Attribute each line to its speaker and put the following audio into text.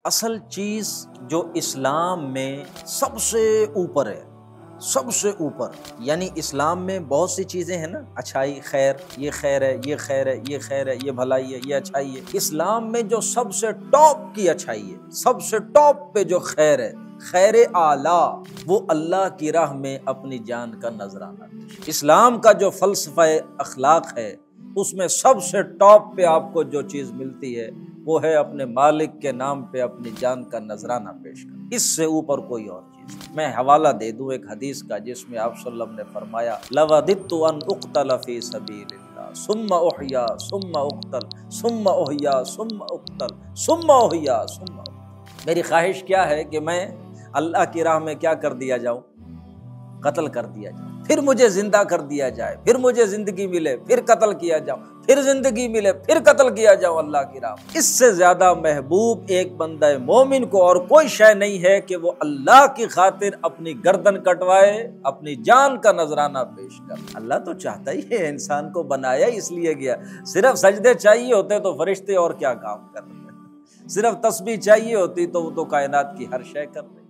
Speaker 1: اصل چیز جو اسلام میں سب سے اوپر ہے، سب سے اوپر، یعنی اسلام میں بہت سی چیزیں ہیں نا، اچھائی، خیر، یہ خیر ہے، یہ خیر ہے، یہ خیر ہے، یہ بھلائی ہے، یہ اچھائی ہے۔ اسلام میں جو سب سے ٹاپ کی اچھائی ہے، سب سے ٹاپ پہ جو خیر ہے، خیر اعلیٰ، وہ اللہ کی راہ میں اپنی جان کا نذرانہ۔ اسلام کا جو فلسفہ اخلاق ہے، اس میں سب سے ٹاپ پہ آپ کو جو چیز ملتی ہے وہ ہے اپنے مالک کے نام پہ اپنی جان کا نذرانہ پیش کرنا۔ اس سے اوپر کوئی اور چیز نہیں۔ میں حوالہ دے دوں ایک حدیث کا، جس میں آپ صلی اللہ علیہ وسلم نے فرمایا لَوَدِدتُّ أَنْ أُقْتَلَ فِي سَبِيلِ اللَّهِ ثُمَّ أُحْيَا ثُمَّ أُقْتَلْ ثُمَّ أُحْيَا ثُمَّ أُقْتَلْ ثُمَّ أُحْيَا ثُمَّ أُقْتَلْ۔ میری خواہش کیا ہے کہ میں اللہ کی راہ میں کیا کر دیا جاؤں؟ قتل کر دیا جاؤں، پھر مجھے زندہ کر دیا جائے، پھر مجھے زندگی ملے، پھر قتل کیا جاؤں، پھر زندگی ملے، پھر قتل کیا جاؤں اللہ کی راہ میں۔ اس سے زیادہ محبوب ایک بندہ مومن کو اور کوئی شے نہیں ہے کہ وہ اللہ کی خاطر اپنی گردن کٹوائے، اپنی جان کا نذرانہ پیش کر۔ اللہ تو چاہتا ہی ہے، انسان کو بنایا اس لیے گیا۔ صرف سجدے چاہیے ہوتے تو فرشتے اور کیا کام کر رہے ہیں، صرف تسبیح چاہیے ہوتی تو وہ تو کائنات کی ہر شے کر رہے۔